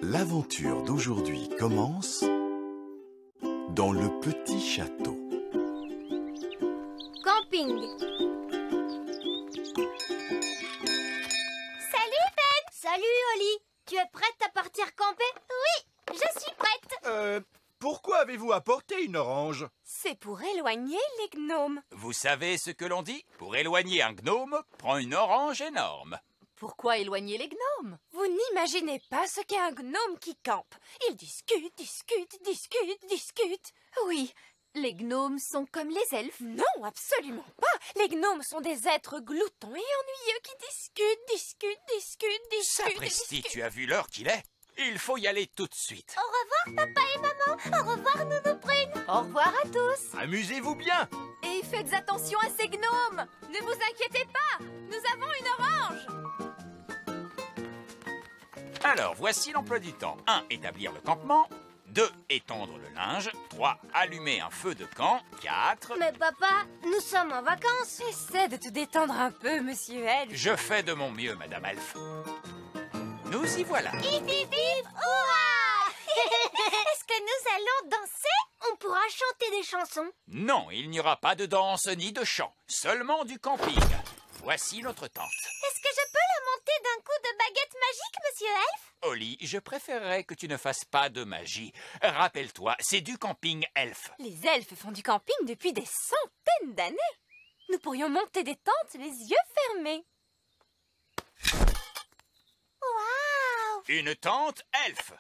L'aventure d'aujourd'hui commence dans le petit château. Camping. Salut Ben. Salut Oli. Tu es prête à partir camper? Oui, je suis prête. Pourquoi avez-vous apporté une orange? C'est pour éloigner les gnomes. Vous savez ce que l'on dit? Pour éloigner un gnome, prends une orange énorme. Pourquoi éloigner les gnomes? Vous n'imaginez pas ce qu'est un gnome qui campe. Il discute, discute, discute, discute. Oui, les gnomes sont comme les elfes. Non, absolument pas. Les gnomes sont des êtres gloutons et ennuyeux qui discutent, discutent, discutent, discutent. Sapristi, tu as vu l'heure qu'il est? Il faut y aller tout de suite. Au revoir papa et maman. Au revoir Nounou Prune. Au revoir à tous. Amusez-vous bien! Et faites attention à ces gnomes. Ne vous inquiétez pas, nous avons une orange. Alors, voici l'emploi du temps. 1. Établir le campement. 2. Étendre le linge. 3. Allumer un feu de camp. 4. Mais papa, nous sommes en vacances. Essaie de te détendre un peu, monsieur Elf. Je fais de mon mieux, Madame Elf. Nous y voilà. Hip hip hip, hurrah. Est-ce que nous allons danser? On pourra chanter des chansons. Non, il n'y aura pas de danse ni de chant. Seulement du camping. Voici notre tente. Est-ce que je peux la monter d'un coup de baguette magique, monsieur Elf? Oli, je préférerais que tu ne fasses pas de magie. Rappelle-toi, c'est du camping elfe. Les elfes font du camping depuis des centaines d'années. Nous pourrions monter des tentes les yeux fermés. Waouh! Une tente elfe.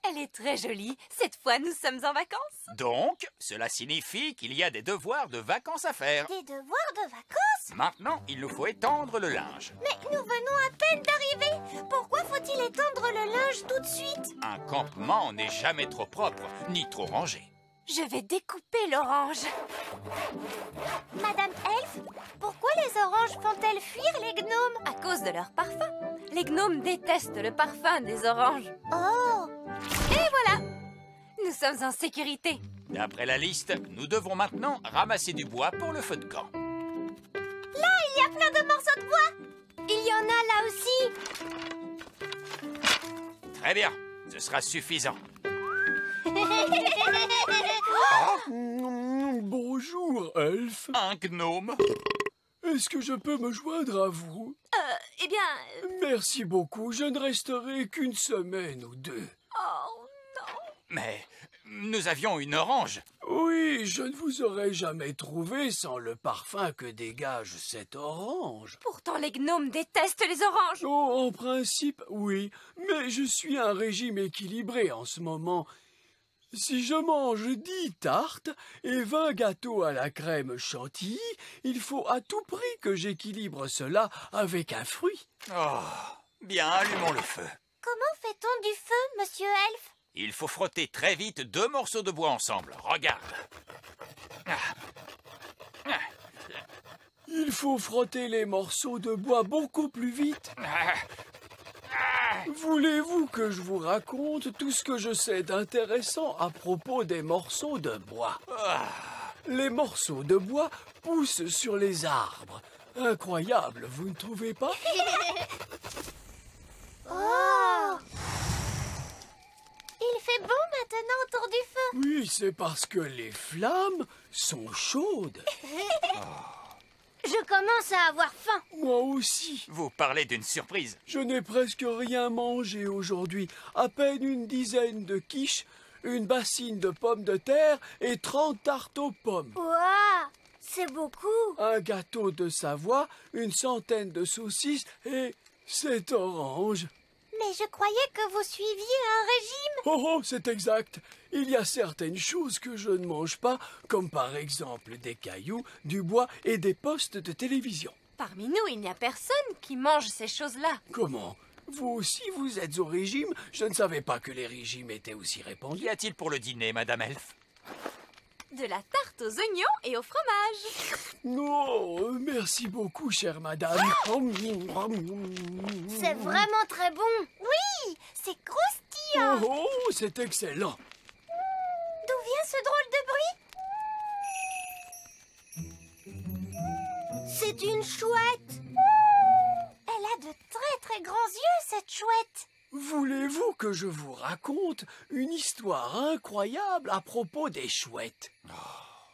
Elle est très jolie. Cette fois, nous sommes en vacances. Donc, cela signifie qu'il y a des devoirs de vacances à faire. Des devoirs de vacances? Maintenant, il nous faut étendre le linge. Mais nous venons à peine d'arriver. Pourquoi faut-il étendre le linge tout de suite? Un campement n'est jamais trop propre, ni trop rangé. Je vais découper l'orange. Madame Elf, pourquoi les oranges font-elles fuir les gnomes? À cause de leur parfum. Les gnomes détestent le parfum des oranges. Oh! Et voilà! Nous sommes en sécurité. D'après la liste, nous devons maintenant ramasser du bois pour le feu de camp. Là, il y a plein de morceaux de bois. Il y en a là aussi. Très bien, ce sera suffisant. Bonjour, Elf. Un gnome? Est-ce que je peux me joindre à vous? Eh bien... Merci beaucoup, je ne resterai qu'une semaine ou deux. Oh non! Mais nous avions une orange. Oui, je ne vous aurais jamais trouvé sans le parfum que dégage cette orange. Pourtant, les gnomes détestent les oranges. Oh, en principe, oui, mais je suis un régime équilibré en ce moment. Si je mange 10 tartes et 20 gâteaux à la crème chantilly, il faut à tout prix que j'équilibre cela avec un fruit. Oh, bien, allumons le feu. Comment fait-on du feu, monsieur Elf? Il faut frotter très vite 2 morceaux de bois ensemble. Regarde. Il faut frotter les morceaux de bois beaucoup plus vite. Voulez-vous que je vous raconte tout ce que je sais d'intéressant à propos des morceaux de bois? Les morceaux de bois poussent sur les arbres. Incroyable, vous ne trouvez pas? Oh! Il fait bon maintenant autour du feu. Oui, c'est parce que les flammes sont chaudes. Je commence à avoir faim. Moi aussi. Vous parlez d'une surprise. Je n'ai presque rien mangé aujourd'hui. À peine une dizaine de quiches, une bassine de pommes de terre et 30 tartes aux pommes. Waouh! C'est beaucoup. Un gâteau de Savoie, une centaine de saucisses et cette orange. Mais je croyais que vous suiviez un régime. Oh, c'est exact. Il y a certaines choses que je ne mange pas, comme par exemple des cailloux, du bois et des postes de télévision. Parmi nous, il n'y a personne qui mange ces choses-là. Comment? Vous aussi, vous êtes au régime? Je ne savais pas que les régimes étaient aussi répandus. Qu'y a-t-il pour le dîner, Madame Elf? De la tarte aux oignons et au fromage. Oh, merci beaucoup, chère madame. C'est vraiment très bon. Oui, c'est croustillant. Oh, c'est excellent. D'où vient ce drôle de bruit? C'est une chouette. Elle a de très très grands yeux, cette chouette. Voulez-vous que je vous raconte une histoire incroyable à propos des chouettes?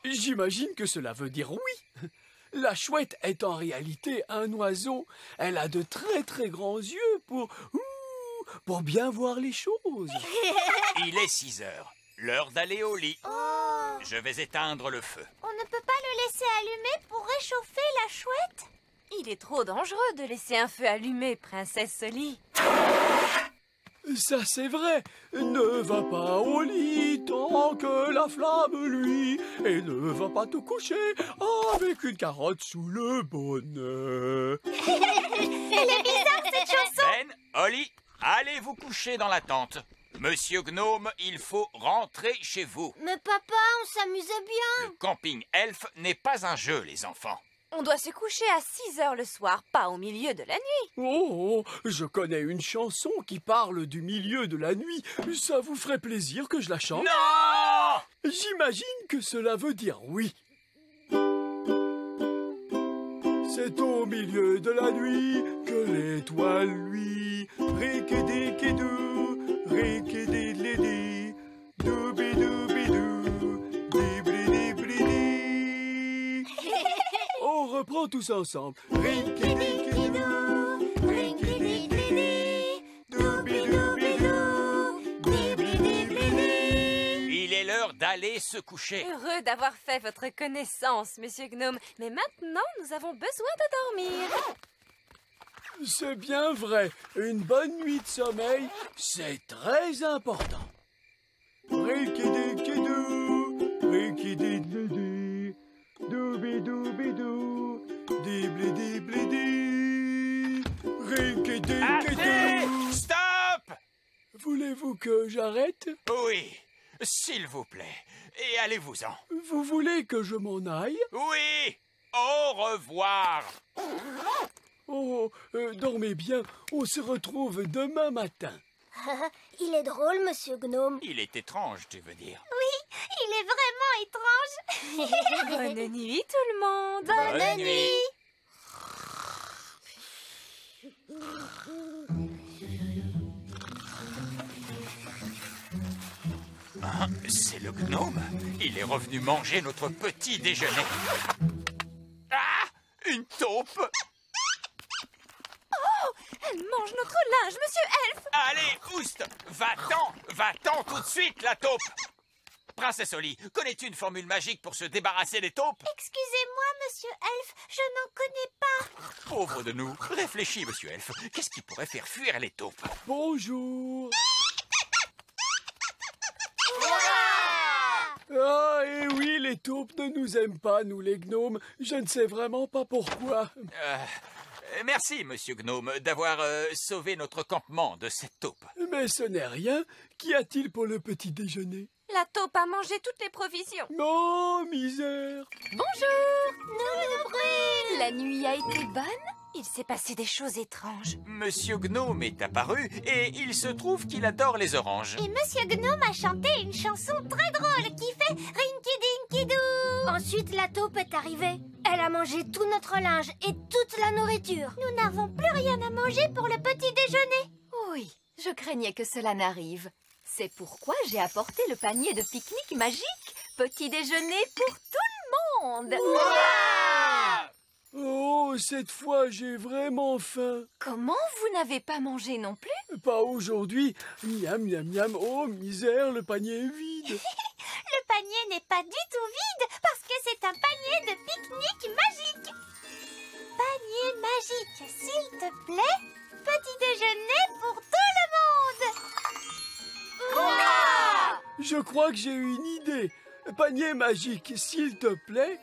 J'imagine que cela veut dire oui. La chouette est en réalité un oiseau. Elle a de très très grands yeux pour bien voir les choses. Il est 6 heures. L'heure d'aller au lit. Oh, Je vais éteindre le feu. on ne peut pas le laisser allumer pour réchauffer la chouette? Il est trop dangereux de laisser un feu allumé, princesse Oli. Ça c'est vrai, ne va pas au lit tant que la flamme luit, et ne va pas te coucher avec une carotte sous le bonnet. Elle est bizarre cette chanson! Ben, Oli, allez vous coucher dans la tente. Monsieur Gnome, il faut rentrer chez vous. Mais papa, on s'amusait bien! Le camping elfe n'est pas un jeu, les enfants. On doit se coucher à 6 heures le soir, pas au milieu de la nuit. Oh, je connais une chanson qui parle du milieu de la nuit. Ça vous ferait plaisir que je la chante? Non! J'imagine que cela veut dire oui. C'est au milieu de la nuit que l'étoile luit. Rikidikidou, rikididlidi, doubidou-bidou, dibli-dibli-di. On reprend tous ensemble. Rikidikidou, rikididlidi, doubidou-bidou, dibli-dibli-di. Il est l'heure d'aller se coucher. Heureux d'avoir fait votre connaissance, monsieur Gnome. Mais maintenant, nous avons besoin de dormir. C'est bien vrai, une bonne nuit de sommeil, c'est très important. Rikidikidou, rikididlidi, doubidou-bidou, dibli-dibli-di, rikidikidou. Arrêtez! Stop! Voulez-vous que j'arrête? Oui, s'il vous plaît. Et allez-vous-en. Vous voulez que je m'en aille? Oui! Au revoir! Oh, dormez bien, on se retrouve demain matin. Il est drôle, monsieur Gnome. Il est étrange, tu veux dire. Il est vraiment étrange. Bonne nuit, tout le monde. Bonne nuit. Hein, c'est le gnome. Il est revenu manger notre petit déjeuner. Ah! Une taupe! Elle mange notre linge, monsieur Elfe. Allez, Oust! Va-t'en tout de suite, la taupe! Princesse Oli, connais-tu une formule magique pour se débarrasser des taupes? Excusez-moi, monsieur Elfe, je n'en connais pas. Pauvre de nous. Réfléchis, monsieur Elfe. Qu'est-ce qui pourrait faire fuir les taupes? Bonjour. Ah, et oui, les taupes ne nous aiment pas, nous les gnomes. Je ne sais vraiment pas pourquoi. Merci, monsieur Gnome, d'avoir sauvé notre campement de cette taupe. Mais ce n'est rien. Qu'y a-t-il pour le petit déjeuner? La taupe a mangé toutes les provisions. Oh, misère. Bonjour. Nous brûle. La nuit a été bonne? Il s'est passé des choses étranges. Monsieur Gnome est apparu et il se trouve qu'il adore les oranges. Et monsieur Gnome a chanté une chanson très drôle qui fait Rinky-Dinky-Doo. Ensuite, la taupe est arrivée. Elle a mangé tout notre linge et toute la nourriture. Nous n'avons plus rien à manger pour le petit déjeuner. Oui, je craignais que cela n'arrive. C'est pourquoi j'ai apporté le panier de pique-nique magique. Petit déjeuner pour tout le monde. Oh, cette fois, j'ai vraiment faim. Comment vous n'avez pas mangé non plus? Pas aujourd'hui. Miam, miam, miam. Oh, misère, le panier est vide. Le panier n'est pas du tout vide parce que c'est un panier de pique-nique magique. Panier magique, s'il te plaît. Petit déjeuner pour tout le monde. Je crois que j'ai une idée. Panier magique, s'il te plaît.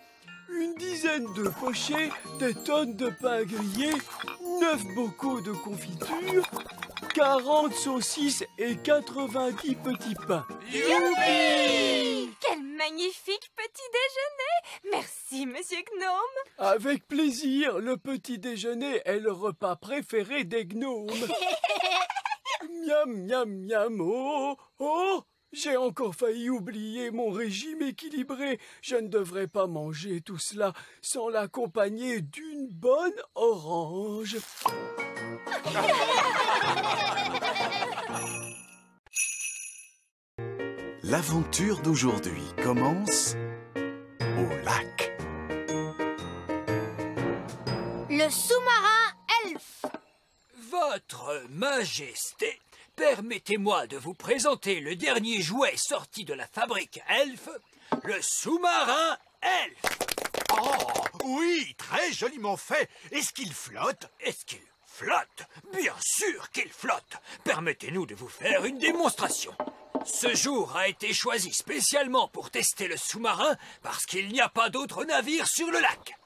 Une dizaine de pochés, des tonnes de pain grillé, 9 bocaux de confiture, 40 saucisses et 90 petits pains. Youpi! Quel magnifique petit déjeuner! Merci, monsieur Gnome. Avec plaisir, le petit déjeuner est le repas préféré des gnomes. Miam, miam, miam, oh, oh! J'ai encore failli oublier mon régime équilibré. Je ne devrais pas manger tout cela sans l'accompagner d'une bonne orange. L'aventure d'aujourd'hui commence au lac. Le sous-marin elfe. Votre Majesté, permettez-moi de vous présenter le dernier jouet sorti de la fabrique Elf, le sous-marin Elf. Oh, oui, très joliment fait. Est-ce qu'il flotte? Est-ce qu'il flotte? Bien sûr qu'il flotte. Permettez-nous de vous faire une démonstration. Ce jour a été choisi spécialement pour tester le sous-marin parce qu'il n'y a pas d'autres navires sur le lac.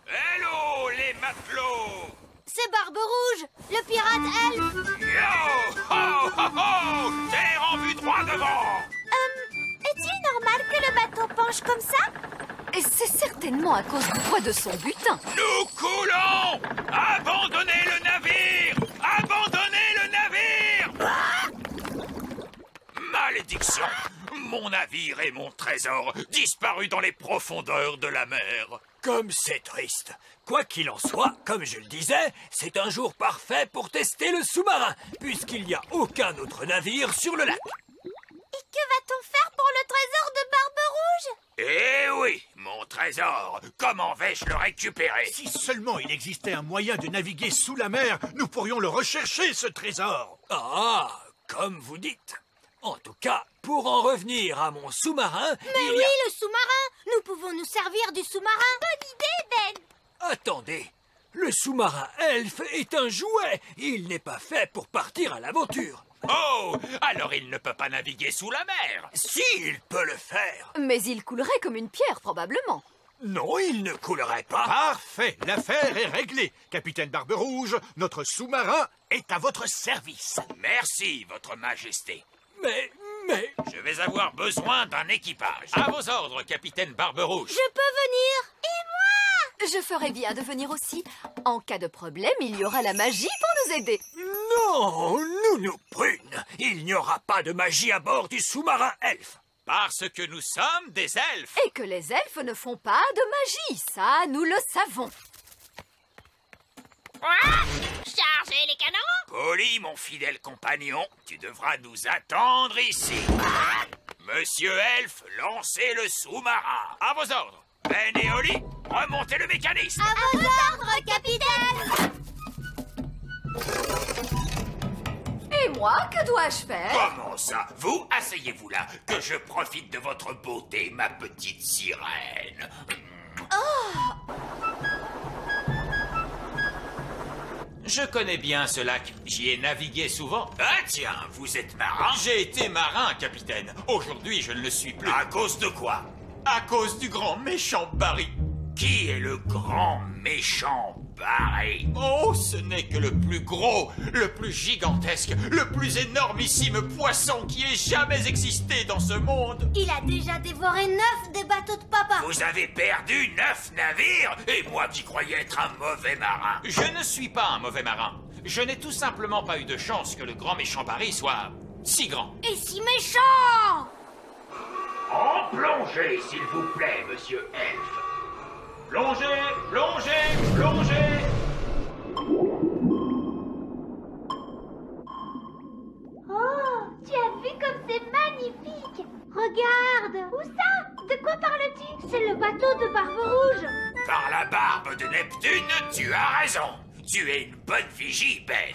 Hello, les matelots! C'est Barbe Rouge, le pirate elfe. Yo! Ho, ho, ho! Terre en vue droit devant! Est-il normal que le bateau penche comme ça? Et c'est certainement à cause du poids de son butin. Nous coulons! Abandonnez le navire! Abandonnez le navire! Malédiction! Mon navire et mon trésor disparus dans les profondeurs de la mer. Comme c'est triste. Quoi qu'il en soit, comme je le disais, c'est un jour parfait pour tester le sous-marin, puisqu'il n'y a aucun autre navire sur le lac. Et que va-t-on faire pour le trésor de Barbe Rouge? Eh oui, mon trésor! Comment vais-je le récupérer? Si seulement il existait un moyen de naviguer sous la mer, nous pourrions le rechercher, ce trésor. Ah, comme vous dites. En tout cas, pour en revenir à mon sous-marin, Mais oui, le sous-marin. Nous pouvons nous servir du sous-marin. Bonne idée, Ben. Attendez, le sous-marin elfe est un jouet. Il n'est pas fait pour partir à l'aventure. Oh! Alors il ne peut pas naviguer sous la mer! Si, il peut le faire. Mais il coulerait comme une pierre, probablement. Non, il ne coulerait pas. Parfait, l'affaire est réglée. Capitaine Barbe Rouge, notre sous-marin est à votre service. Merci, votre majesté. Mais... Je vais avoir besoin d'un équipage. À vos ordres, capitaine Barbe Rouge. Je peux venir. Et moi? Je ferais bien de venir aussi. En cas de problème, il y aura la magie pour nous aider. Non, nous prune. Il n'y aura pas de magie à bord du sous-marin elfe. Parce que nous sommes des elfes. Et que les elfes ne font pas de magie, ça, nous le savons. Chargez les canons. Polly, mon fidèle compagnon, tu devras nous attendre ici. Monsieur Elfe, lancez le sous-marin. À vos ordres. Ben et Oli, remontez le mécanisme. À vos ordres, capitaine. Et moi, que dois-je faire? Comment ça? Vous, asseyez-vous là, que je profite de votre beauté, ma petite sirène. Je connais bien ce lac. J'y ai navigué souvent. Ah tiens, vous êtes marin? J'ai été marin, capitaine. Aujourd'hui, je ne le suis plus. À cause de quoi? À cause du grand méchant Barry. Qui est le grand méchant Barry? Oh, ce n'est que le plus gros, le plus gigantesque, le plus énormissime poisson qui ait jamais existé dans ce monde. Il a déjà dévoré 9 des bateaux de papa. Vous avez perdu 9 navires, et moi qui croyais être un mauvais marin. Je ne suis pas un mauvais marin. Je n'ai tout simplement pas eu de chance que le grand méchant Barry soit si grand. Et si méchant. En plongée, s'il vous plaît, monsieur Elfe. Plongez, plongez, plongez. Oh, tu as vu comme c'est magnifique. Regarde. Où ça? De quoi parles-tu? C'est le bateau de Barbe Rouge. Par la barbe de Neptune, tu as raison. Tu es une bonne vigie, Ben.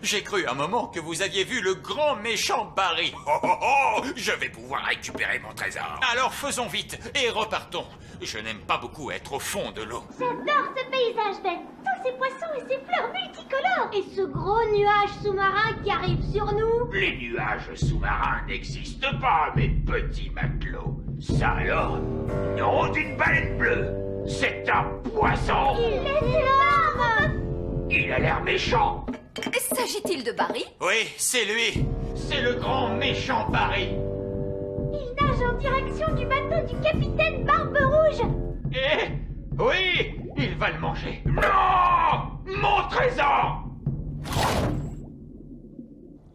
J'ai cru un moment que vous aviez vu le grand méchant Barry. Oh oh oh, je vais pouvoir récupérer mon trésor. Alors faisons vite et repartons. Je n'aime pas beaucoup être au fond de l'eau. J'adore ce paysage, Ben. Tous ces poissons et ces fleurs multicolores. Et ce gros nuage sous-marin qui arrive sur nous. Les nuages sous-marins n'existent pas, mes petits matelots. Ça alors, nom d'une baleine bleue. C'est un poisson. Il est énorme. Il a l'air méchant. S'agit-il de Barry? Oui, c'est lui. C'est le grand méchant Barry. Il nage en direction du bateau du capitaine Barbe Rouge. Eh oui, il va le manger. Non! Mon trésor!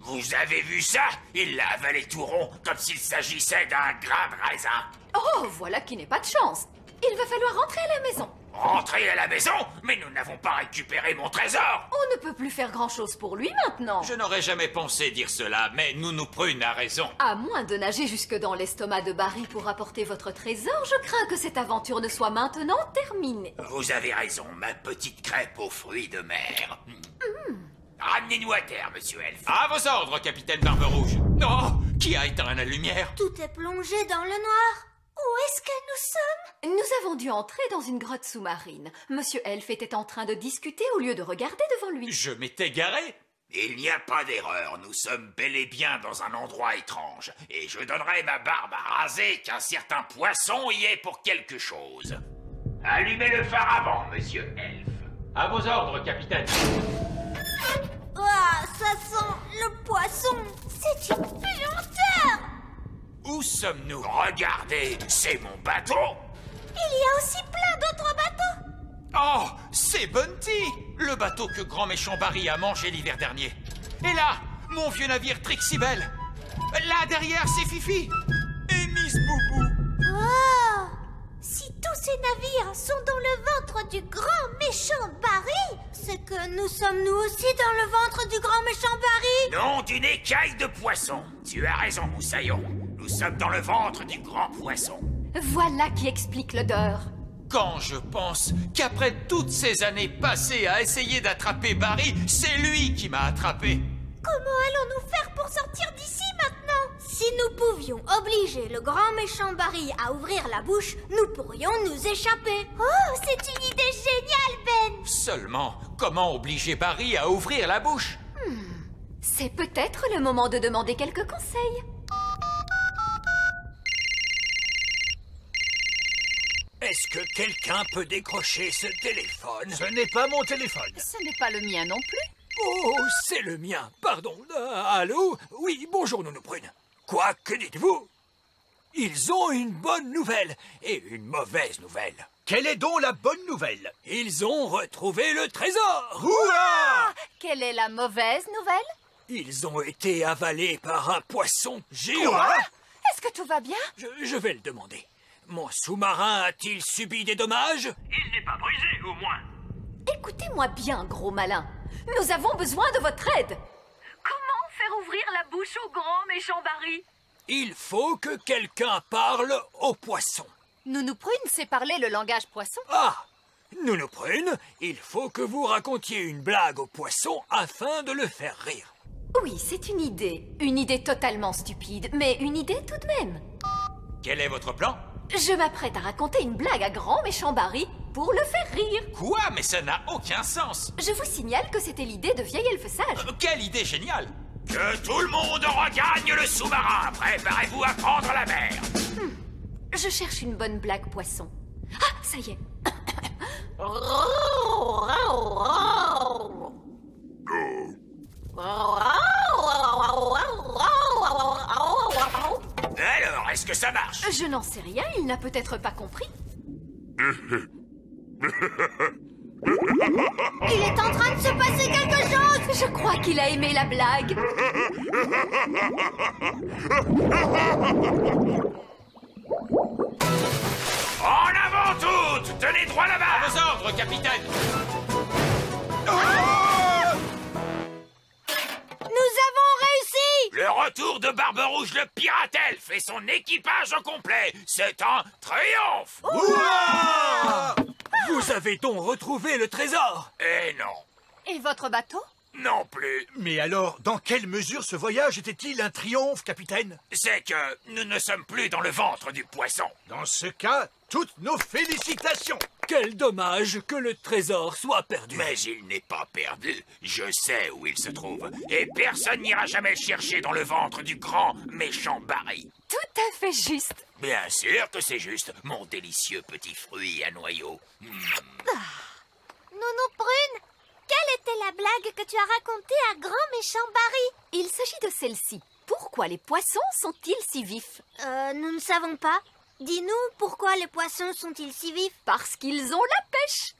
Vous avez vu ça? Il l'a avalé tout rond, comme s'il s'agissait d'un grain de raisin. Oh, voilà qui n'est pas de chance. Il va falloir rentrer à la maison. Rentrer à la maison? Mais nous n'avons pas récupéré mon trésor! On ne peut plus faire grand-chose pour lui maintenant. Je n'aurais jamais pensé dire cela, mais Nounou Prune a raison. À moins de nager jusque dans l'estomac de Barry pour apporter votre trésor, je crains que cette aventure ne soit maintenant terminée. Vous avez raison, ma petite crêpe aux fruits de mer. Ramenez-nous à terre, monsieur Elfe. À vos ordres, capitaine Barbe-Rouge. Oh, qui a éteint la lumière? Tout est plongé dans le noir. Où est-ce que nous sommes? Nous avons dû entrer dans une grotte sous-marine. Monsieur Elfe était en train de discuter au lieu de regarder devant lui. Je m'étais garé. Il n'y a pas d'erreur, nous sommes bel et bien dans un endroit étrange. Et je donnerai ma barbe à raser qu'un certain poisson y est pour quelque chose. Allumez le phare avant, monsieur Elfe. À vos ordres, capitaine. Ah, ça sent le poisson. C'est une puanteur. Où sommes-nous? Regardez, c'est mon bateau. Il y a aussi plein d'autres bateaux. Oh, c'est Bunty, le bateau que grand méchant Barry a mangé l'hiver dernier. Et là, mon vieux navire Trixibel. Là, derrière, c'est Fifi. Et Miss Boubou. Oh, si tous ces navires sont dans le ventre du grand méchant Barry, c'est que nous sommes nous aussi dans le ventre du grand méchant Barry. Non, d'une écaille de poisson. Tu as raison, Moussaillon. Nous sommes dans le ventre du grand poisson. Voilà qui explique l'odeur. Quand je pense qu'après toutes ces années passées à essayer d'attraper Barry, c'est lui qui m'a attrapé. Comment allons-nous faire pour sortir d'ici maintenant? Si nous pouvions obliger le grand méchant Barry à ouvrir la bouche, nous pourrions nous échapper. Oh, c'est une idée géniale, Ben. Seulement, comment obliger Barry à ouvrir la bouche? C'est peut-être le moment de demander quelques conseils. Est-ce que quelqu'un peut décrocher ce téléphone? Ce n'est pas mon téléphone. Ce n'est pas le mien non plus. Oh, c'est le mien, pardon. Allô? Oui, bonjour, Nounou Prune. Quoi, que dites-vous? Ils ont une bonne nouvelle et une mauvaise nouvelle. Quelle est donc la bonne nouvelle? Ils ont retrouvé le trésor! Hurrah! Quelle est la mauvaise nouvelle? Ils ont été avalés par un poisson géant. Quoi? Est-ce que tout va bien? Je vais le demander. Mon sous-marin a-t-il subi des dommages? Il n'est pas brisé, au moins. Écoutez-moi bien, gros malin. Nous avons besoin de votre aide. Comment faire ouvrir la bouche au grand méchant Barry? Il faut que quelqu'un parle au poisson. Nounou Prune sait parler le langage poisson. Ah! Nounou Prune, il faut que vous racontiez une blague au poisson afin de le faire rire. Oui, c'est une idée. Une idée totalement stupide, mais une idée tout de même. Quel est votre plan? Je m'apprête à raconter une blague à grand méchant Barry pour le faire rire. Quoi? Mais ça n'a aucun sens. Je vous signale que c'était l'idée de vieil elfe sage. Quelle idée géniale! Que tout le monde regagne le sous-marin. Préparez-vous à prendre la mer. Je cherche une bonne blague poisson. Ah, ça y est. Alors, est-ce que ça marche? Je n'en sais rien, il n'a peut-être pas compris. Il est en train de se passer quelque chose. Je crois qu'il a aimé la blague. En avant toutes! Tenez droit là-bas! À vos ordres, capitaine! Nous avons réussi. Le retour de Barbe-Rouge le pirate elfe et son équipage au complet, c'est un triomphe! Vous avez donc retrouvé le trésor? Et non, Et votre bateau? non plus. Mais alors, dans quelle mesure ce voyage était-il un triomphe, capitaine? C'est que nous ne sommes plus dans le ventre du poisson. Dans ce cas, toutes nos félicitations. Quel dommage que le trésor soit perdu. Mais il n'est pas perdu. Je sais où il se trouve. Et personne n'ira jamais le chercher dans le ventre du grand méchant Barry. Tout à fait juste. Bien sûr que c'est juste, mon délicieux petit fruit à noyaux. Nounou Prune, quelle était la blague que tu as racontée à grand méchant Barry? Il s'agit de celle-ci. Pourquoi les poissons sont-ils si vifs? Nous ne savons pas. Dis-nous, pourquoi les poissons sont-ils si vifs? Parce qu'ils ont la pêche.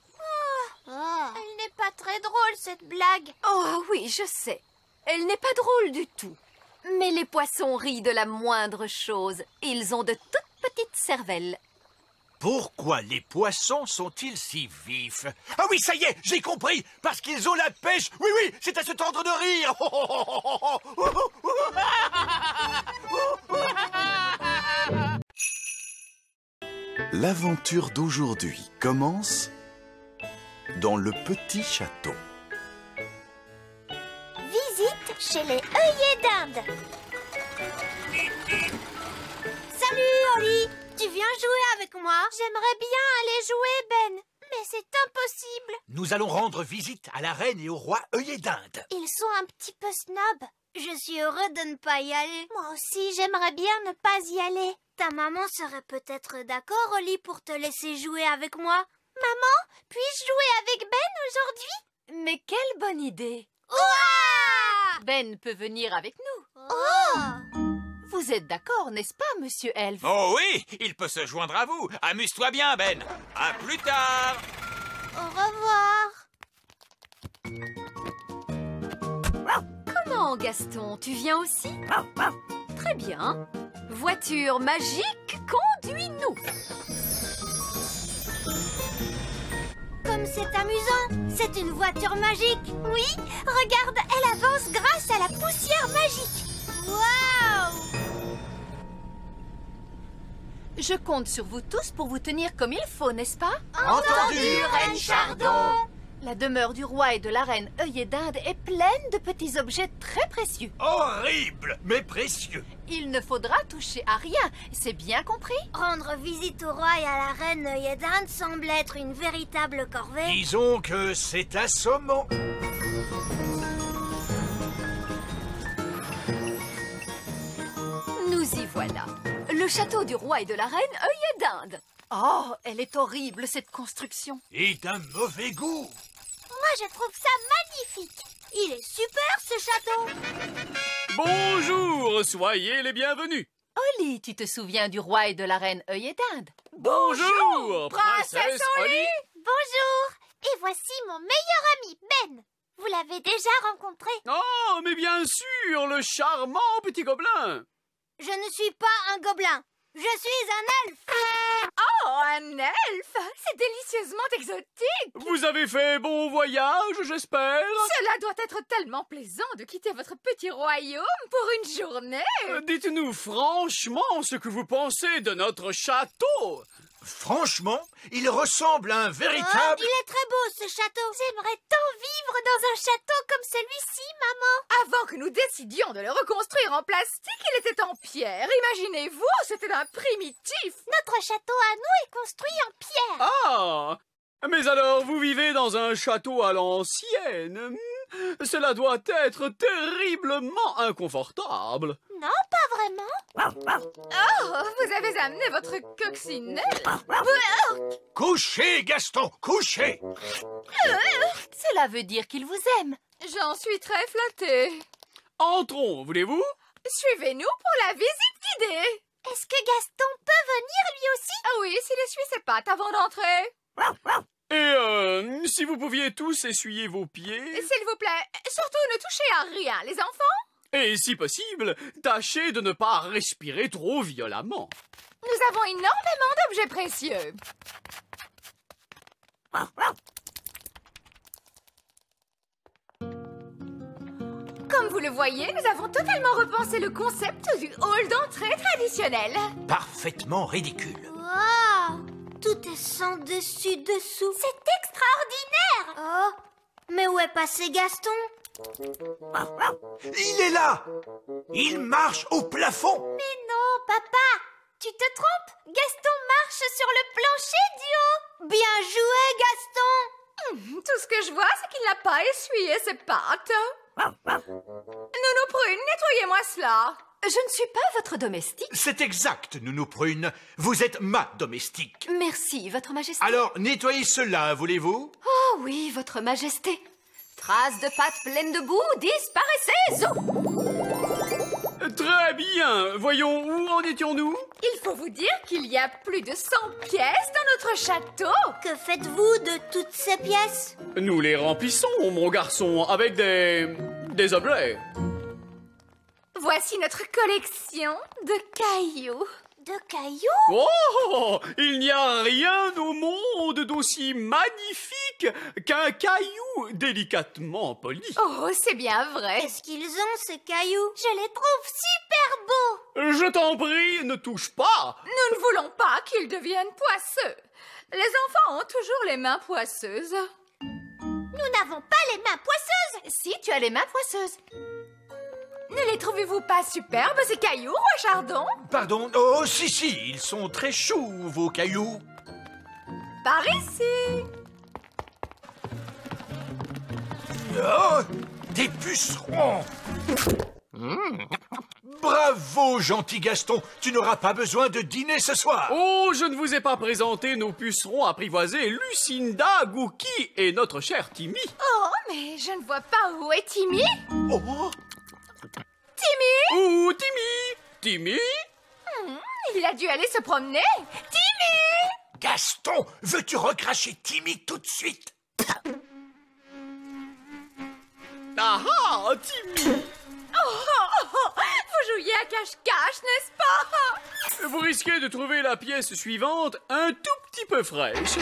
Elle n'est pas très drôle, cette blague. Oh oui, je sais. Elle n'est pas drôle du tout. Mais les poissons rient de la moindre chose. Ils ont de toutes petites cervelles. Pourquoi les poissons sont-ils si vifs? Ah oui, ça y est, j'ai compris. Parce qu'ils ont la pêche. Oui, oui, c'est à se tendre de rire. L'aventure d'aujourd'hui commence dans le petit château. Visite chez les œillets d'Inde. Salut, Oli. Tu viens jouer avec moi? J'aimerais bien aller jouer, Ben. Mais c'est impossible. Nous allons rendre visite à la reine et au roi œillet d'Inde. Ils sont un petit peu snobs. Je suis heureux de ne pas y aller. Moi aussi, j'aimerais bien ne pas y aller. Ta maman serait peut-être d'accord, Oli, pour te laisser jouer avec moi. Maman, puis-je jouer avec Ben aujourd'hui? Mais quelle bonne idée! Ouah! Ben peut venir avec nous. Oh! Vous êtes d'accord, n'est-ce pas, monsieur Elf? Oh oui, il peut se joindre à vous. Amuse-toi bien, Ben. À plus tard. Au revoir. Comment, Gaston? Tu viens aussi? Très bien. Voiture magique, conduis-nous. Comme c'est amusant. C'est une voiture magique. Oui, regarde, elle avance grâce à la poussière magique. Waouh! Je compte sur vous tous pour vous tenir comme il faut, n'est-ce pas? Entendu, Reine Chardon. La demeure du roi et de la reine œillet d'Inde est pleine de petits objets très précieux. Horrible, mais précieux. Il ne faudra toucher à rien, c'est bien compris? Rendre visite au roi et à la reine œillet d'Inde semble être une véritable corvée. Disons que c'est assommant. Nous y voilà. Le château du roi et de la reine œillet d'Inde. Oh, elle est horrible, cette construction. Et d'un mauvais goût. Moi, je trouve ça magnifique. Il est super, ce château. Bonjour, soyez les bienvenus. Oli, tu te souviens du roi et de la reine œillet d'Inde? Bonjour, princesse Oli. Bonjour. Et voici mon meilleur ami, Ben. Vous l'avez déjà rencontré? Oh, mais bien sûr, le charmant petit gobelin. Je ne suis pas un gobelin. Je suis un elfe. Oh, un elfe! C'est délicieusement exotique! Vous avez fait bon voyage, j'espère. Cela doit être tellement plaisant de quitter votre petit royaume pour une journée! Dites-nous franchement ce que vous pensez de notre château. Franchement, il ressemble à un Oh, véritable... il est très beau, ce château. J'aimerais tant vivre dans un château comme celui-ci, maman. Avant que nous décidions de le reconstruire en plastique, il était en pierre. Imaginez-vous, c'était un primitif! Notre château à nous est construit en pierre. Ah, mais alors vous vivez dans un château à l'ancienne. Cela doit être terriblement inconfortable. Non, pas vraiment. Oh, vous avez amené votre coccinelle! Couchez, Gaston, couchez. Cela veut dire qu'il vous aime. J'en suis très flattée. Entrons, voulez-vous? Suivez-nous pour la visite guidée. Est-ce que Gaston peut venir lui aussi? Ah oui, s'il essuie ses pattes avant d'entrer. Et si vous pouviez tous essuyer vos pieds. S'il vous plaît, surtout ne touchez à rien, les enfants. Et si possible, tâchez de ne pas respirer trop violemment. Nous avons énormément d'objets précieux. Comme vous le voyez, nous avons totalement repensé le concept du hall d'entrée traditionnel. Parfaitement ridicule. Wow! Tout est sans dessus-dessous. C'est extraordinaire! Oh! Mais où est passé Gaston? Il est là. Il marche au plafond. Mais non, papa! Tu te trompes? Gaston marche sur le plancher du haut! Bien joué, Gaston! Tout ce que je vois, c'est qu'il n'a pas essuyé ses pattes. Nounou Prune, nettoyez-moi cela. Je ne suis pas votre domestique. C'est exact, Nounou Prune. Vous êtes ma domestique. Merci, votre majesté. Alors, nettoyez cela, voulez-vous? Oh oui, votre majesté. Traces de pattes pleines de boue, disparaissez! Zou! Très bien. Voyons, où en étions-nous? Il faut vous dire qu'il y a plus de 100 pièces dans notre château. Que faites-vous de toutes ces pièces? Nous les remplissons, mon garçon, avec des objets. Voici notre collection de cailloux. de cailloux? Oh, il n'y a rien au monde d'aussi magnifique qu'un caillou délicatement poli. Oh, c'est bien vrai. Qu'est-ce qu'ils ont, ces cailloux? Je les trouve super beaux. Je t'en prie, ne touche pas. Nous ne voulons pas qu'ils deviennent poisseux. Les enfants ont toujours les mains poisseuses. Nous n'avons pas les mains poisseuses. Si, tu as les mains poisseuses. Ne les trouvez-vous pas superbes, ces cailloux, Roi Chardon? Pardon? Oh, si, ils sont très choux, vos cailloux. Par ici. Oh, des pucerons! Bravo, gentil Gaston. Tu n'auras pas besoin de dîner ce soir. Oh, je ne vous ai pas présenté nos pucerons apprivoisés, Lucinda, Gookie et notre cher Timmy. Oh, mais je ne vois pas où est Timmy. Oh, Timmy? Ouh, Timmy! Timmy? Il a dû aller se promener. Timmy! Gaston, veux-tu recracher Timmy tout de suite? Ah ah, Timmy! Vous jouiez à cache-cache, n'est-ce pas? Vous risquez de trouver la pièce suivante un tout petit peu fraîche.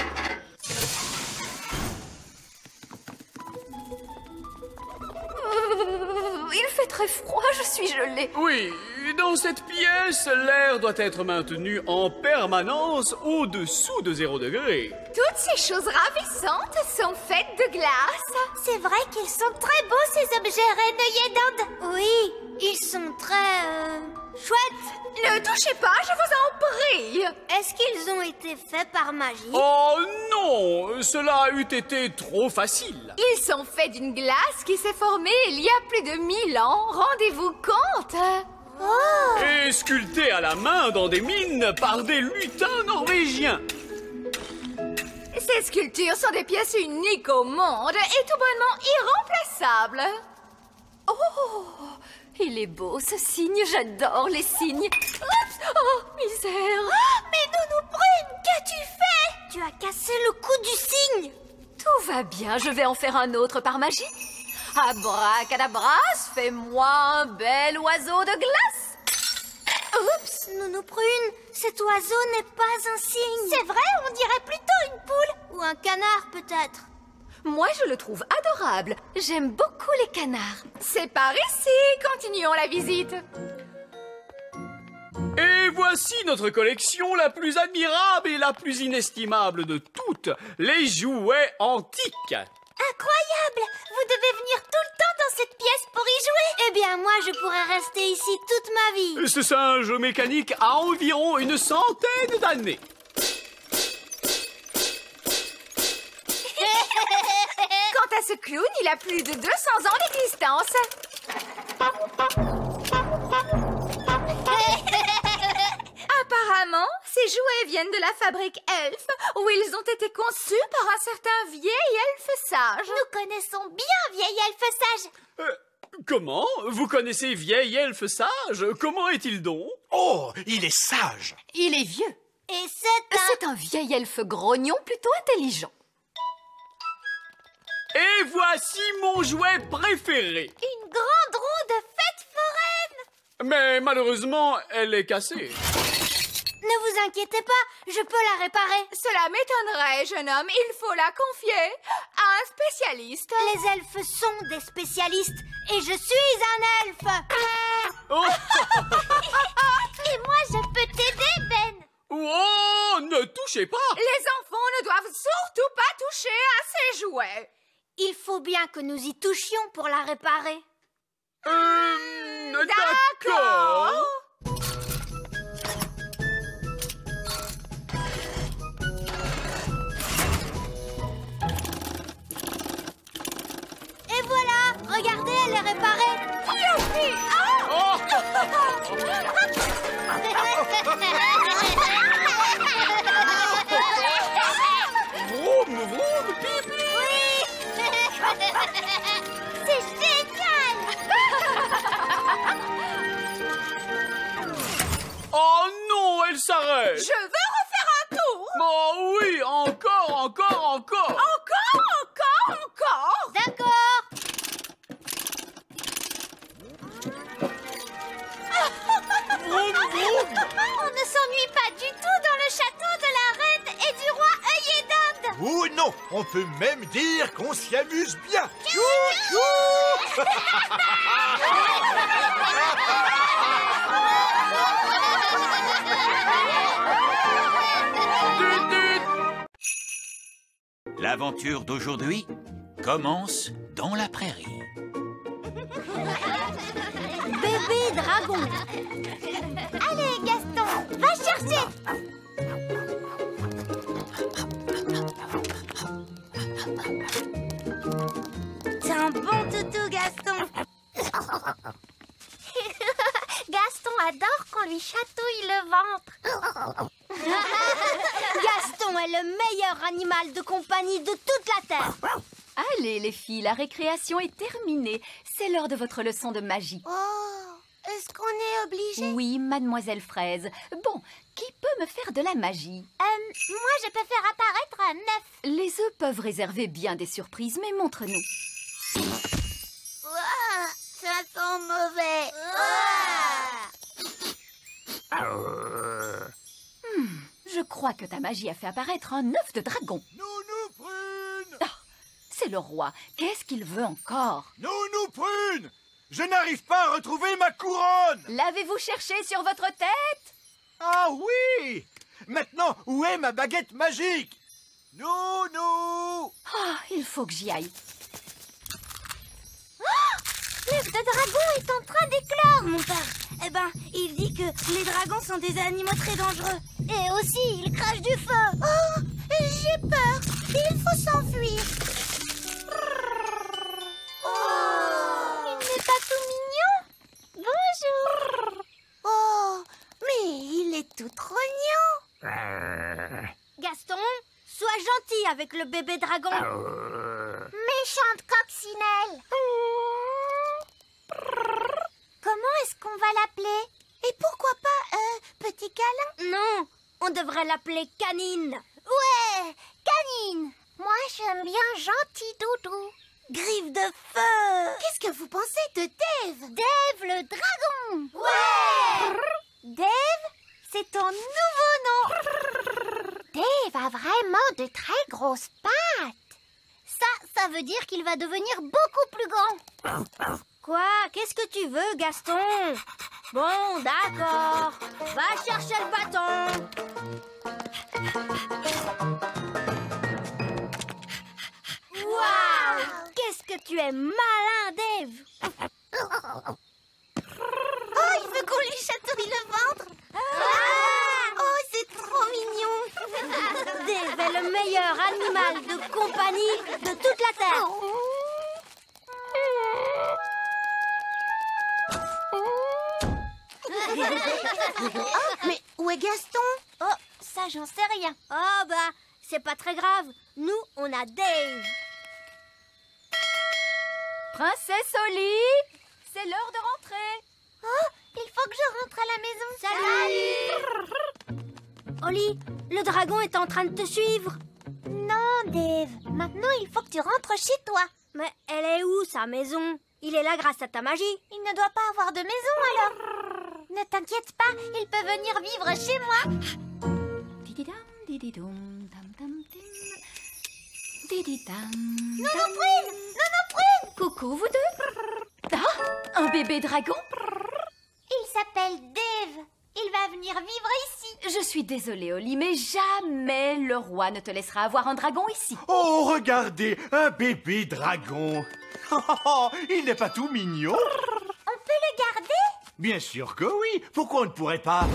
Il fait très froid, je suis gelée. Oui, dans cette pièce, l'air doit être maintenu en permanence au-dessous de 0 degré. Toutes ces choses ravissantes sont faites de glace. C'est vrai qu'ils sont très beaux, ces objets Reine d'Inde. Oui, ils sont très... chouettes. Ne touchez pas, je vous en prie. Est-ce qu'ils ont été faits par magie? Oh non, cela eût été trop facile. Ils sont faits d'une glace qui s'est formée il y a plus de 1000 ans. Rendez-vous compte? Oh! Et sculpté à la main dans des mines par des lutins norvégiens. Ces sculptures sont des pièces uniques au monde et tout bonnement irremplaçables. Oh, il est beau ce signe, j'adore les signes. Oups, oh, misère. Mais Nounou Prune, qu'as-tu fait? Tu as cassé le cou du cygne. Tout va bien, je vais en faire un autre par magie. Abracadabras, fais-moi un bel oiseau de glace. Oups, Nounou Prune, cet oiseau n'est pas un cygne. C'est vrai, on dirait plutôt une poule. Ou un canard, peut-être. Moi, je le trouve adorable. J'aime beaucoup les canards. C'est par ici, continuons la visite. Et voici notre collection la plus admirable et la plus inestimable de toutes, les jouets antiques. Incroyable! Vous devez venir tout le temps dans cette pièce pour y jouer. Eh bien, moi, je pourrais rester ici toute ma vie. Ce singe mécanique a environ une centaine d'années. Quant à ce clown, il a plus de 200 ans d'existence. Apparemment, ces jouets viennent de la fabrique Elf, où ils ont été conçus par un certain vieil elfe sage. Nous connaissons bien vieil elfe sage. Comment? Vous connaissez vieil elfe sage? Comment est-il donc? Oh, il est sage. Il est vieux. Et C'est un vieil elfe grognon plutôt intelligent. Et voici mon jouet préféré. une grande roue de fête foraine. Mais malheureusement, elle est cassée. Ne vous inquiétez pas, je peux la réparer. Cela m'étonnerait, jeune homme. Il faut la confier à un spécialiste. Les elfes sont des spécialistes et je suis un elfe. Oh, Et moi, je peux t'aider, Ben. oh, ne touchez pas. Les enfants ne doivent surtout pas toucher à ces jouets. Il faut bien que nous y touchions pour la réparer. D'accord. Et voilà, regardez, elle est réparée. Youpi! Ah! Oh. Vroom, vroom, pip, pip. C'est génial. Oh non, elle s'arrête. Je veux refaire un tour. Oh oui, encore. Encore. D'accord. Vroom, vroom. On ne s'ennuie On peut même dire qu'on s'y amuse bien. L'aventure d'aujourd'hui commence dans la prairie. Bébé dragon. Allez, Gaston, va chercher. T'es un bon toutou, Gaston. Gaston adore qu'on lui chatouille le ventre. Gaston est le meilleur animal de compagnie de toute la Terre. Allez, les filles, la récréation est terminée. C'est l'heure de votre leçon de magie. Oh, est-ce qu'on est obligé? Oui, mademoiselle Fraise. Bon, qui peut me faire de la magie? Moi, je peux faire apparaître un œuf. Les œufs peuvent réserver bien des surprises, mais montre-nous. Ouah, ça sent mauvais. Je crois que ta magie a fait apparaître un œuf de dragon. Nounou Prune! C'est le roi. Qu'est-ce qu'il veut encore? Nounou Prune! Je n'arrive pas à retrouver ma couronne! L'avez-vous cherché sur votre tête? Ah oui! Maintenant, où est ma baguette magique? Nounou! Il faut que j'y aille. L'œuf de dragon est en train d'éclore, mon père. Eh ben, il dit que les dragons sont des animaux très dangereux. Et aussi, ils crachent du feu. Oh, j'ai peur. Il faut s'enfuir. Oh, il n'est pas tout mignon. Bonjour. Oh, mais il est tout trognon. Gaston, sois gentil avec le bébé dragon. Méchante coccinelle. Comment est-ce qu'on va l'appeler? Et pourquoi pas petit câlin? Non, on devrait l'appeler Canine. Ouais, Canine. Moi, j'aime bien Gentil Doudou. Griffe de feu. Qu'est-ce que vous pensez de Dave? Dave le dragon. Ouais. Dave, c'est ton nouveau nom. Dave a vraiment de très grosses pattes. Ça veut dire qu'il va devenir beaucoup plus grand. Quoi? Qu'est-ce que tu veux, Gaston? Bon, d'accord. Va chercher le bâton. Waouh! Qu'est-ce que tu es malin, Dave. Oh, il veut qu'on lui chatouille le ventre. Oh, c'est trop mignon. Dave est le meilleur animal de compagnie de toute la Terre. Oh, mais où est Gaston? Oh, ça j'en sais rien. Oh bah, c'est pas très grave. Nous, on a Dave. Princesse Oli, c'est l'heure de rentrer. Oh, il faut que je rentre à la maison. Salut. Oli, le dragon est en train de te suivre. Non, Dave. Maintenant, il faut que tu rentres chez toi. Mais elle est où, sa maison? Il est là grâce à ta magie. Il ne doit pas avoir de maison, alors. Ne t'inquiète pas, il peut venir vivre chez moi. Nounou Prune! Coucou, vous deux. Ah, un bébé dragon. Il s'appelle Dave. Il va venir vivre ici. Je suis désolée, Oli, mais jamais le roi ne te laissera avoir un dragon ici. Oh, regardez, un bébé dragon. Il n'est pas tout mignon? On peut le garder? Bien sûr que oui. Pourquoi on ne pourrait pas?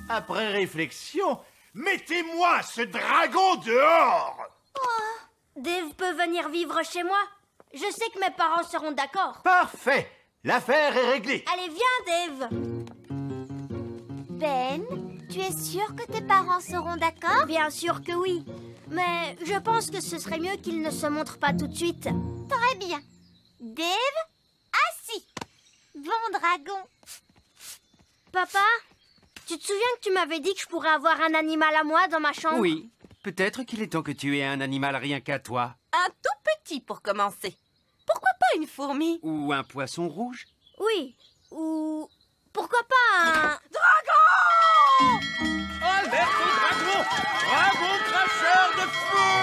Après réflexion, mettez-moi ce dragon dehors. Oh, Dave peut venir vivre chez moi. Je sais que mes parents seront d'accord. Parfait. L'affaire est réglée. Allez, viens, Dave. Ben, tu es sûr que tes parents seront d'accord? Bien sûr que oui. Mais je pense que ce serait mieux qu'ils ne se montrent pas tout de suite. Très bien. Dave, assis. Bon dragon. Papa, tu te souviens que tu m'avais dit que je pourrais avoir un animal à moi dans ma chambre? Oui. Peut-être qu'il est temps que tu aies un animal rien qu'à toi. Un tout petit pour commencer. Pourquoi pas une fourmi? Ou un poisson rouge. Oui. Ou... pourquoi pas un... Alerte au dragon! Dragon cracheur de feu!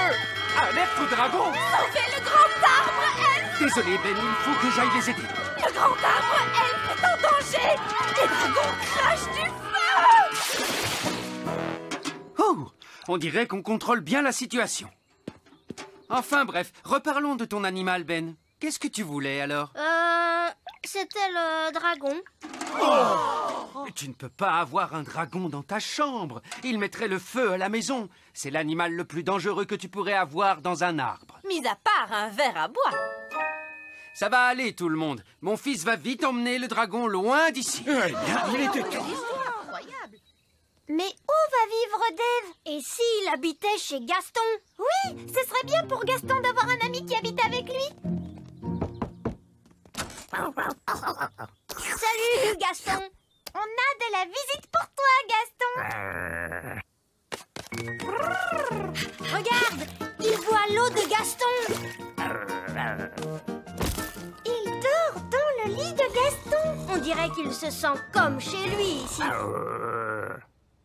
Alerte au dragon! Sauvez le grand arbre elfe! Désolé, Ben, il faut que j'aille les aider. Le grand arbre elfe est en danger! Les dragons crachent du feu! Oh! On dirait qu'on contrôle bien la situation. Enfin bref, reparlons de ton animal, Ben. Qu'est-ce que tu voulais alors? C'était le dragon. Tu ne peux pas avoir un dragon dans ta chambre. Il mettrait le feu à la maison. C'est l'animal le plus dangereux que tu pourrais avoir dans un arbre. Mis à part un verre à bois. Ça va aller, tout le monde. Mon fils va vite emmener le dragon loin d'ici. Eh bien, il était temps. Mais où va vivre Dave? Et s'il habitait chez Gaston? Oui, ce serait bien pour Gaston d'avoir un ami qui habite avec lui. Salut Gaston. On a de la visite pour toi, Gaston. Regarde, il boit l'eau de Gaston. Il dort dans le lit de Gaston. On dirait qu'il se sent comme chez lui ici.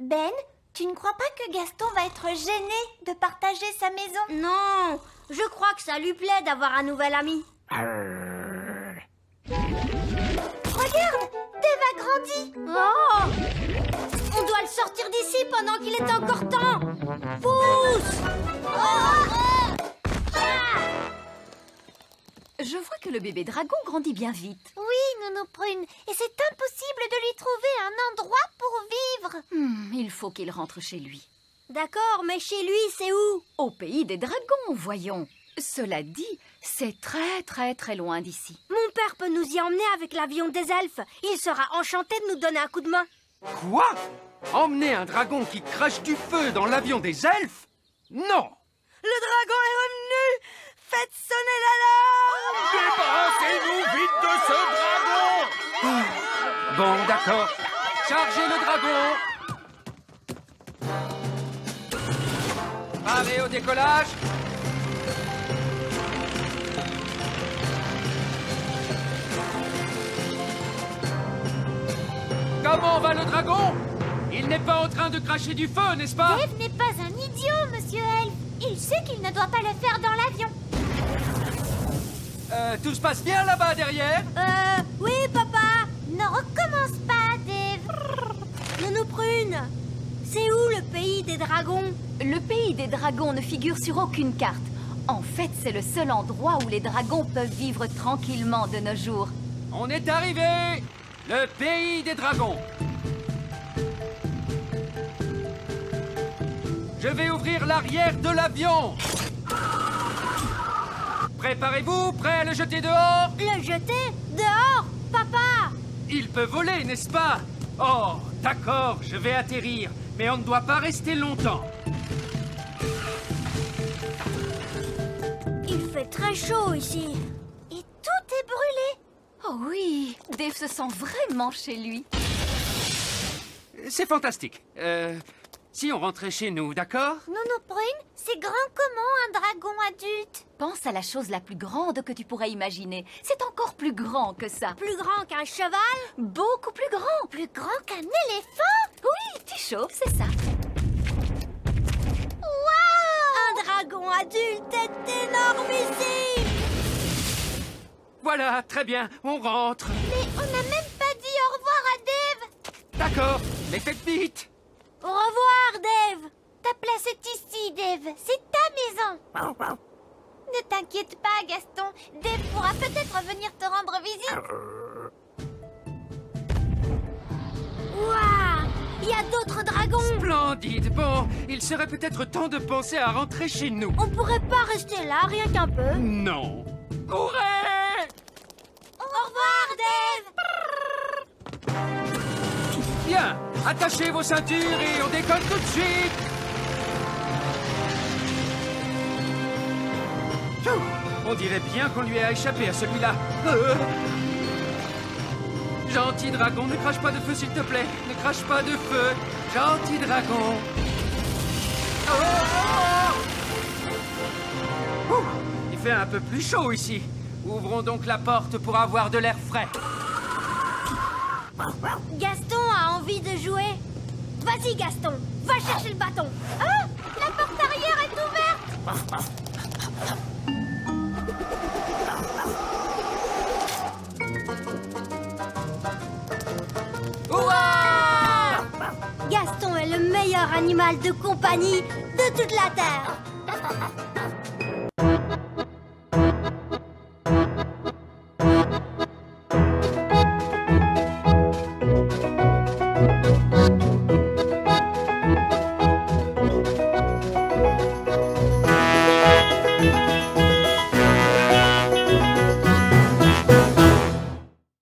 Ben, tu ne crois pas que Gaston va être gêné de partager sa maison? Non, je crois que ça lui plaît d'avoir un nouvel ami. Regarde, Dave a grandi. Oh! On doit le sortir d'ici pendant qu'il est encore temps. Pousse! Je vois que le bébé dragon grandit bien vite. Oui, Nounou Prune, et c'est impossible de lui trouver un endroit pour vivre. Il faut qu'il rentre chez lui. D'accord, mais chez lui, c'est où? Au pays des dragons, voyons. Cela dit, c'est très très très loin d'ici. Mon père peut nous y emmener avec l'avion des elfes. Il sera enchanté de nous donner un coup de main. Quoi? Emmener un dragon qui crache du feu dans l'avion des elfes? Non! Le dragon est revenu! Faites sonner l'alarme! Débarrassez-nous vite de ce dragon! Bon, d'accord. Chargez le dragon! Parez au décollage! Comment va le dragon? Il n'est pas en train de cracher du feu, n'est-ce pas? Dave n'est pas un idiot, monsieur Elf. Il sait qu'il ne doit pas le faire dans l'avion. Tout se passe bien là-bas derrière? Oui, papa. Ne recommence pas, Dave. Nounou Prune, c'est où le pays des dragons? Le pays des dragons ne figure sur aucune carte. En fait, c'est le seul endroit où les dragons peuvent vivre tranquillement de nos jours. On est arrivé! Le pays des dragons! Je vais ouvrir l'arrière de l'avion! Préparez-vous, prêt à le jeter dehors? Le jeter? Dehors? Papa! Il peut voler, n'est-ce pas? Oh, d'accord, je vais atterrir, mais on ne doit pas rester longtemps. Il fait très chaud ici. Et tout est brûlé. Oh oui, Dave se sent vraiment chez lui. C'est fantastique. Si on rentrait chez nous, d'accord? Nounou Prune, c'est grand comment un dragon adulte? Pense à la chose la plus grande que tu pourrais imaginer. C'est encore plus grand que ça. Plus grand qu'un cheval? Beaucoup plus grand. Plus grand qu'un éléphant? Oui, tu chauffes, c'est ça. Waouh! Un dragon adulte est énormissime! Voilà, très bien, on rentre. Mais on n'a même pas dit au revoir à Dave! D'accord, mais faites vite. Au revoir, Dave! Ta place est ici, Dave. C'est ta maison. Ne t'inquiète pas, Gaston. Dave pourra peut-être venir te rendre visite. Waouh! Il y a d'autres dragons. Splendide. Bon, il serait peut-être temps de penser à rentrer chez nous. On pourrait pas rester là, rien qu'un peu. Non. Courez! Au revoir, Dave! Bien, attachez vos ceintures et on décolle tout de suite. Pfiou, on dirait bien qu'on lui a échappé à celui-là. Gentil dragon, ne crache pas de feu s'il te plaît. Ne crache pas de feu. Gentil dragon. Il fait un peu plus chaud ici. Ouvrons donc la porte pour avoir de l'air frais. Gaston a envie de jouer. Vas-y, Gaston, va chercher le bâton. Ah, la porte arrière est ouverte. Gaston est le meilleur animal de compagnie de toute la Terre.